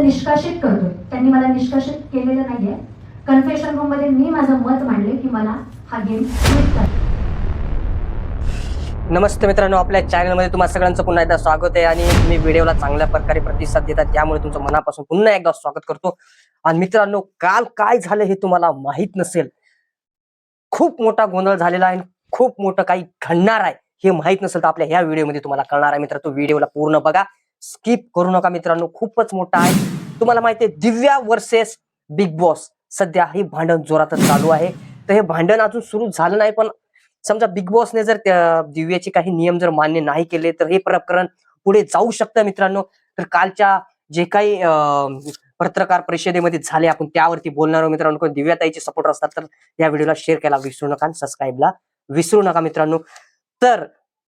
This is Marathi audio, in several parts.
निष्कासित करतोय. त्यांनी मला निष्कासित केलेलं नाहीये. कन्फेशन रूम मध्ये मी माझं मत मांडले की मला हा गेम क्विट करा. नमस्ते मित्रांनो, आपल्या चॅनलमध्ये तुम्हा सगळ्यांचं पुन्हा एकदा स्वागत आहे आणि तुम्ही व्हिडिओला चांगल्या प्रकारे प्रतिसाद देतात त्यामुळे तुमचं मनापासून पुन्हा एकदा स्वागत करतो. आणि मित्रांनो, काल काय झालं हे तुम्हाला माहित नसेल. खूप मोठा गोंधळ झालेला आहे, खूप मोठं काही घडणार आहे हे माहित नसेल तर आपल्या ह्या व्हिडिओमध्ये तुम्हाला कळणार आहे. मित्र, तो व्हिडिओला पूर्ण बघा, स्किप करू नका. मित्रांनो, खूपच मोठा आहे. तुम्हाला माहिती आहे, दिव्या वर्सेस बिग बॉस सध्या हे भांडण जोरातच चालू आहे. तर हे भांडण अजून सुरू झालं नाही, पण समजा बिग बॉसने जर त्या दिव्याचे काही नियम जर मान्य नाही केले तर हे प्रकरण पुढे जाऊ शकतं. मित्रांनो, तर कालच्या जे काही पत्रकार परिषदेमध्ये झाले आपण त्यावरती बोलणार आहोत. मित्रांनो, दिव्याताईचे सपोर्टर असतात तर या व्हिडिओला शेअर करायला विसरू नका आणि सबस्क्राईबला विसरू नका. मित्रांनो, तर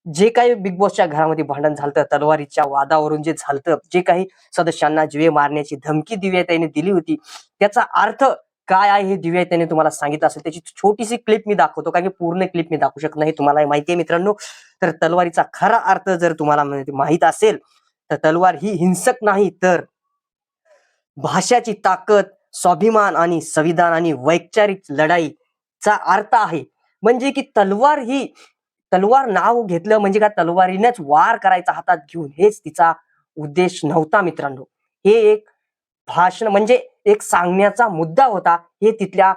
जे काही बिग बॉसच्या घरामध्ये भांडण झालं, तलवारीच्या वादावरून जे झालं, जे काही सदस्यांना जीवे मारण्याची धमकी दिव्याताईने दिली होती, त्याचा अर्थ काय आहे हे दिव्याताईने तुम्हाला सांगितलं असेल. त्याची छोटीशी क्लिप मी दाखवतो, कारण की पूर्ण क्लिप मी दाखवू शकत नाही, तुम्हाला माहिती आहे. मित्रांनो, तर तलवारीचा खरा अर्थ जर तुम्हाला माहित असेल तर तलवार ही हिंसक नाही तर भाषाची ताकद, स्वाभिमान आणि संविधान आणि वैचारिक लढाईचा अर्थ आहे. म्हणजे की तलवार नाव घेतलं म्हणजे का तलवारीनेच वार करायचा हातात घेऊन, हेच तिचा उद्देश नव्हता. मित्रांनो, हे एक भाषण म्हणजे एक सांगण्याचा मुद्दा होता. हे तिथल्या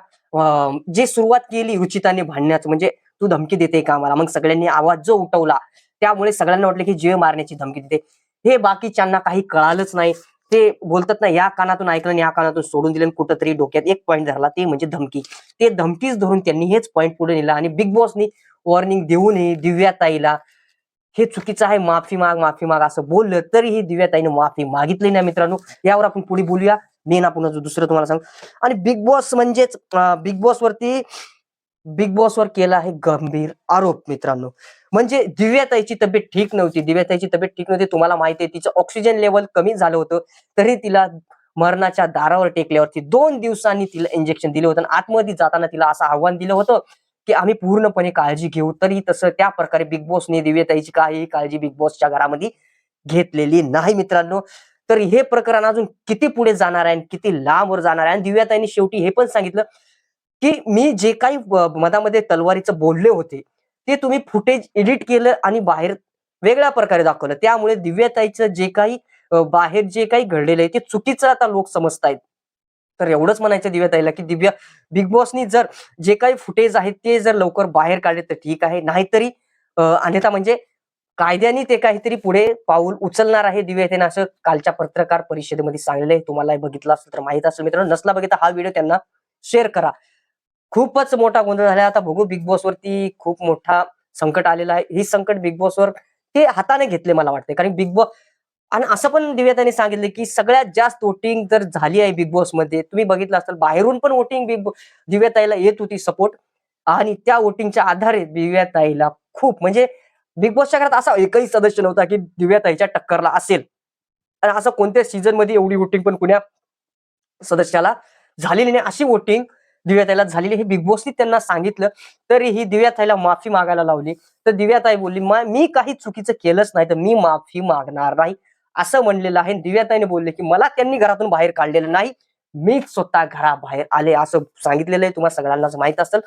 जे सुरुवात केली रुचिताने भांडण्याचं, म्हणजे तू धमकी देते का मला, मग सगळ्यांनी आवाज जो उठवला त्यामुळे सगळ्यांना वाटलं की जीव मारण्याची धमकी देते. हे बाकीच्यांना काही कळालंच नाही. ते बोलतात ना, या कानातून ऐकलं आणि या कानातून सोडून दिलं, कुठंतरी डोक्यात एक पॉईंट धरला, ते म्हणजे धमकी. ते धमकीच धरून त्यांनी हेच पॉईंट पुढे नेला आणि बिग बॉसनी वॉर्निंग देऊनही दिव्याताईला हे चुकीचं आहे, माफी माग असं बोललं तरीही दिव्याताईने माफी मागितली नाही. मित्रांनो, यावर आपण पुढे बोलूया. मेन आपण दुसरं तुम्हाला सांग. आणि बिग बॉस म्हणजेच बिग बॉसवर केला आहे गंभीर आरोप. मित्रांनो, म्हणजे दिव्याताईची तब्येत ठीक नव्हती. तुम्हाला माहिती आहे, तिचं ऑक्सिजन लेवल कमी झालं होतं, तरी तिला मरणाच्या दारावर टेकल्यावरती 2 दिवसांनी तिला इंजेक्शन दिलं होतं आणि आतमध्ये जाताना तिला असं आव्हान दिलं होतं की आम्ही पूर्णपणे काळजी घेऊ. तरी तसं त्या प्रकारे बिग बॉसने दिव्याताईची काही काळजी बिग बॉसच्या घरामध्ये घेतलेली नाही. मित्रांनो, तर हे प्रकरण अजून किती पुढे जाणार आहे आणि किती लांबवर जाणार आहे. आणि दिव्याताईने शेवटी हे पण सांगितलं की मी जे काही मधामध्ये तलवारीचं बोलले होते ते तुम्ही फुटेज एडिट केलं आणि बाहेर वेगळ्या प्रकारे दाखवलं, त्यामुळे दिव्याताईचं जे काही बाहेर जे काही घडलेलं आहे ते चुकीचं आता लोक समजतायत. तर एवढंच म्हणायचं दिव्याताईला की बिग बॉसनी जर जे काही फुटेज आहेत ते जर लवकर बाहेर काढले तर ठीक आहे, नाहीतरी अन्यथा म्हणजे कायद्याने ते काहीतरी पुढे पाऊल उचलणार आहे दिव्याताईने, असं कालच्या पत्रकार परिषदेमध्ये सांगलेलं आहे. तुम्हाला बघितलं असेल तर माहित असेल. मित्रांनो, नसला बघितला हा व्हिडिओ त्यांना शेअर करा. खूपच मोठा गोंधळ झाला. आता बघू, बिग बॉस वरती खूप मोठा संकट आलेला आहे. ही संकट बिग बॉसवर ते हाताने घेतले मला वाटते, कारण बिग बॉस आणि असं पण दिव्याताईने सांगितलं की सगळ्यात जास्त वोटिंग जर झाली आहे बिग बॉस मध्ये, तुम्ही बघितलं असेल बाहेरून पण वोटिंग दिव्याताईला येत होती सपोर्ट, आणि त्या वोटिंगच्या आधारे दिव्याताईला खूप म्हणजे बिग बॉसच्या घरात असा एकही सदस्य नव्हता की दिव्याताईच्या टक्करला असेल. आणि असं कोणत्या सीझन मध्ये एवढी वोटिंग पण कुण्या सदस्याला झालेली नाही, अशी वोटिंग दिव्याताईला झालेली. हे बिग बॉसनी त्यांना सांगितलं, तरी ही दिव्याताईला माफी मागायला लावली. तर दिव्याताई बोलली, मी काही चुकीचं केलंच नाही तर मी माफी मागणार नाही असं म्हणलेलं आहे. दिव्याताईने बोलले की मला त्यांनी घरातून बाहेर काढलेलं नाही, मीच स्वतः घराबाहेर आले असं सांगितलेलं आहे. तुम्हाला सगळ्यांनाच माहित असेल.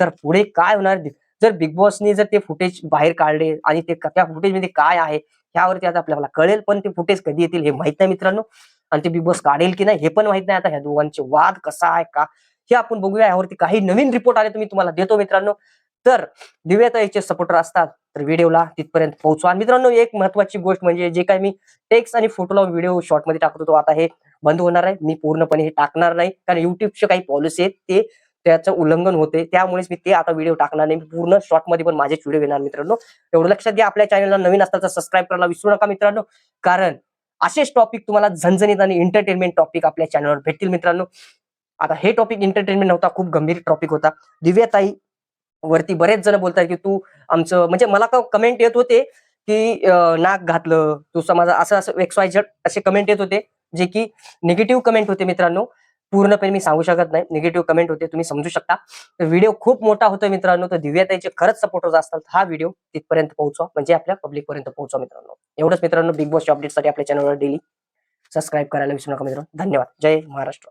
तर पुढे काय होणार जर बिग बॉसने जर ते फुटेज बाहेर काढले आणि ते त्या फुटेज मध्ये काय आहे ह्यावरती आता आपल्याला कळेल, पण ते फुटेज कधी येतील हे माहित नाही. मित्रांनो, आणि ते बिग बॉस काढेल की नाही हे पण माहित नाही. आता ह्या दोघांचे वाद कसा आहे का हे आपण बघूया. यावरती काही नवीन रिपोर्ट आले तर मी तुम्हाला देतो. मित्रांनो, तर दिव्याताईचे सपोर्टर असतात तर व्हिडिओला तिथपर्यंत पोहोचवा. आणि मित्रांनो, एक महत्वाची गोष्ट म्हणजे जे काही मी टेक्स्ट आणि फोटो लावून व्हिडिओ शॉर्ट मध्ये टाकतो तो आता हे बंद होणार आहे. मी पूर्णपणे हे टाकणार नाही, कारण युट्यूबचे काही पॉलिसी आहेत ते त्याचं उल्लंघन होते, त्यामुळेच मी ते आता व्हिडिओ टाकणार नाही. पूर्ण शॉर्ट मध्ये पण माझेच व्हिडिओ येणार. मित्रांनो, एवढं लक्षात घ्या. आपल्या चॅनलला नवीन असताना सबस्क्राईब करायला विसरू नका. मित्रांनो, कारण असेच टॉपिक तुम्हाला झणझणीत आणि एंटरटेनमेंट टॉपिक आपल्या चॅनलवर भेटतील. मित्रांनो, आता हे टॉपिक एंटरटेनमेंट नव्हता, खूप गंभीर टॉपिक होता. दिव्याताई वरती बरेच जण बोलतात की तू आमचं म्हणजे मला का कमेंट येत होते की नाक घातलं तू समाजा, असं असं XYZ असे कमेंट येत होते, जे की निगेटिव्ह कमेंट होते. मित्रांनो, पूर्णपणे मी सांगू शकत नाही, निगेटिव्ह कमेंट होते, तुम्ही समजू शकता. व्हिडिओ खूप मोठा होतो. मित्रांनो, तर दिव्याताईचे खरंच सपोर्टर्स असतात हा व्हिडिओ तिथपर्यंत पोहोचवा, म्हणजे आपल्या पब्लिक पर्यंत पोहोचवा. मित्रांनो, एवढंच. मित्रांनो, बिग बॉसच्या अपडेटसाठी आपल्या चॅनलवर डेली सबस्क्राईब करायला विसरू नका मित्रांनो. धन्यवाद. जय महाराष्ट्र.